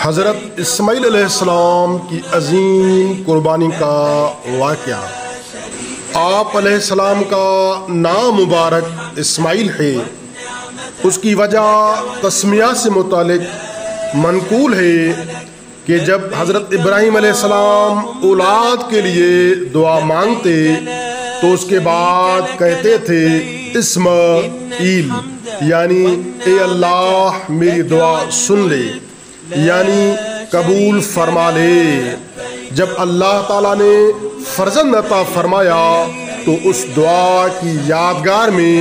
حضرت اسماعیل علیہ السلام کی عظیم قربانی کا واقعہ۔ آپ علیہ السلام کا نام مبارک اسماعیل ہے۔ اس کی وجہ تسمیہ سے متعلق منقول ہے کہ جب حضرت ابراہیم علیہ السلام اولاد کے لیے دعا مانگتے تو اس کے بعد کہتے تھے اسماعیل، یعنی اے اللہ میری دعا سن لے، یعنی قبول فرما لے۔ جب اللہ تعالیٰ نے فرزند عطا فرمایا تو اس دعا کی یادگار میں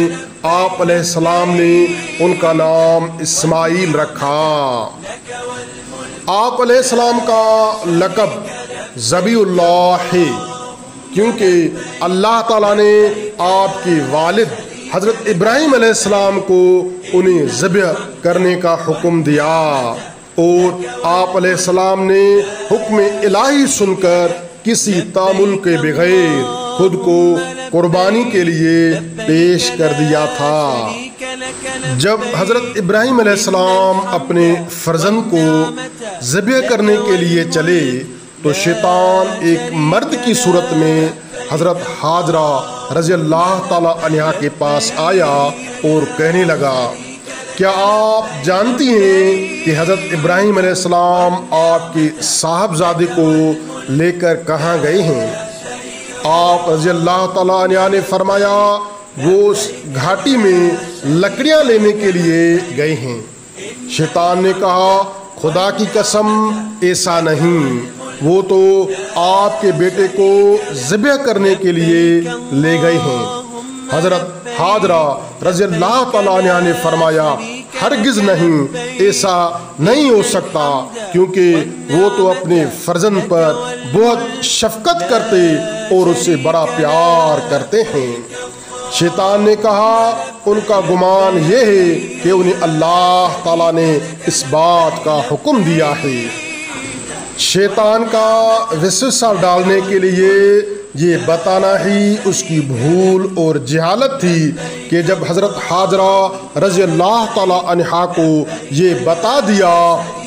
آپ علیہ السلام نے ان کا نام اسماعیل رکھا۔ آپ علیہ السلام کا لقب ذبیح اللہ ہے کیونکہ اللہ تعالیٰ نے آپ کے والد حضرت ابراہیم علیہ السلام کو انہیں ذبح کرنے کا حکم دیا، اور آپ علیہ السلام نے حکم الہی سن کر کسی تعامل کے بغیر خود کو قربانی کے لیے پیش کر دیا تھا۔ جب حضرت ابراہیم علیہ السلام اپنے فرزند کو ذبح کرنے کے لیے چلے تو شیطان ایک مرد کی صورت میں حضرت حاجرہ رضی اللہ تعالیٰ عنہا کے پاس آیا اور کہنے لگا، کیا آپ جانتی ہیں کہ حضرت ابراہیم علیہ السلام آپ کے صاحبزادے کو لے کر کہاں گئے ہیں؟ آپ رضی اللہ تعالیٰ عنہ نے فرمایا، وہ اس گھاٹی میں لکڑیاں لینے کے لیے گئے ہیں۔ شیطان نے کہا، خدا کی قسم ایسا نہیں، وہ تو آپ کے بیٹے کو ذبح کرنے کے لیے لے گئے ہیں۔ حضرت حاجرہ رضی اللہ تعالیٰ عنہ نے فرمایا، ہرگز نہیں، ایسا نہیں ہو سکتا، کیونکہ وہ تو اپنے فرزند پر بہت شفقت کرتے اور اس سے بڑا پیار کرتے ہیں۔ شیطان نے کہا، ان کا گمان یہ ہے کہ انہیں اللہ تعالیٰ نے اس بات کا حکم دیا ہے۔ شیطان کا وسوسہ ڈالنے کے لیے یہ بتانا ہی اس کی بھول اور جہالت تھی کہ جب حضرت حاجرہ رضی اللہ تعالیٰ عنہا کو یہ بتا دیا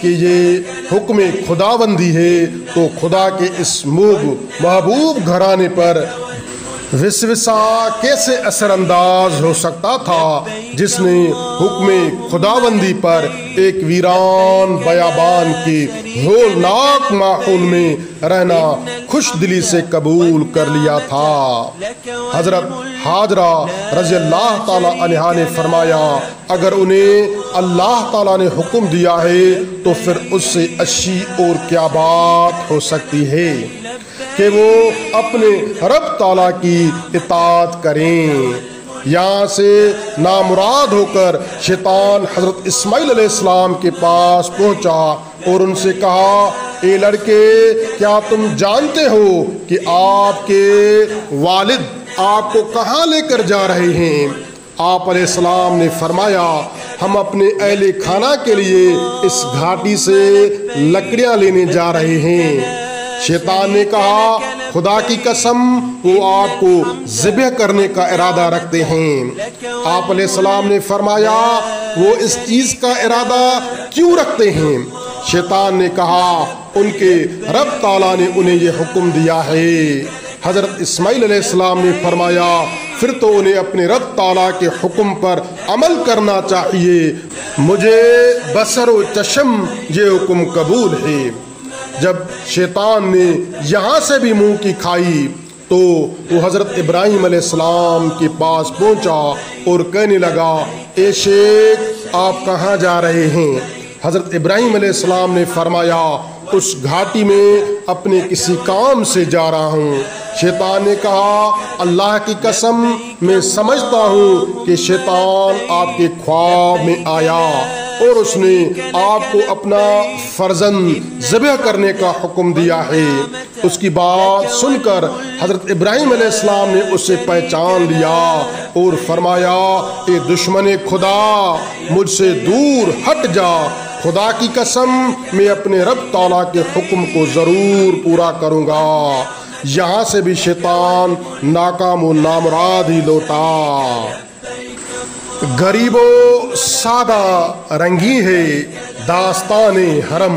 کہ یہ حکم خداوندی ہے تو خدا کے اس محبوب گھرانے پر وسوسہ کیسے اثر انداز ہو سکتا تھا، جس نے حکم خداوندی پر ایک ویران بیابان کے ہولناک ماحول میں رہنا خوش دلی سے قبول کر لیا تھا۔ حضرت حاجرہ رضی اللہ تعالیٰ عنہا نے فرمایا، اگر انہیں اللہ تعالیٰ نے حکم دیا ہے تو پھر اس سے اچھی اور کیا بات ہو سکتی ہے کہ وہ اپنے رب تعالیٰ کی اطاعت کریں۔ یہاں سے نامراد ہو کر شیطان حضرت اسماعیل علیہ السلام کے پاس پہنچا اور ان سے کہا، اے لڑکے، کیا تم جانتے ہو کہ آپ کے والد آپ کو کہاں لے کر جا رہے ہیں؟ آپ علیہ السلام نے فرمایا، ہم اپنے اہل خانہ کے لیے اس گھاٹی سے لکڑیاں لینے جا رہے ہیں۔ شیطان نے کہا، خدا کی قسم وہ آپ کو ذبح کرنے کا ارادہ رکھتے ہیں۔ آپ علیہ السلام نے فرمایا، وہ اس چیز کا ارادہ کیوں رکھتے ہیں؟ شیطان نے کہا، ان کے رب تعالیٰ نے انہیں یہ حکم دیا ہے۔ حضرت اسماعیل علیہ السلام نے فرمایا، پھر تو انہیں اپنے رب تعالیٰ کے حکم پر عمل کرنا چاہیے، مجھے بصر و چشم یہ حکم قبول ہے۔ جب شیطان نے یہاں سے بھی منہ کی کھائی تو وہ حضرت ابراہیم علیہ السلام کے پاس پہنچا اور کہنے لگا، اے شیخ، آپ کہاں جا رہے ہیں؟ حضرت ابراہیم علیہ السلام نے فرمایا، اس گھاٹی میں اپنے کسی کام سے جا رہا ہوں۔ شیطان نے کہا، اللہ کی قسم میں سمجھتا ہوں کہ شیطان آپ کے خواب میں آیا اور اس نے آپ کو اپنا فرزند ذبح کرنے کا حکم دیا ہے۔ اس کی بات سن کر حضرت ابراہیم علیہ السلام نے اسے پہچان لیا اور فرمایا، اے دشمن خدا، مجھ سے دور ہٹ جا، خدا کی قسم میں اپنے رب تعالیٰ کے حکم کو ضرور پورا کروں گا۔ یہاں سے بھی شیطان ناکام و نامراد ہی لوٹا۔ غریب و سادہ رنگی ہے داستان حرم،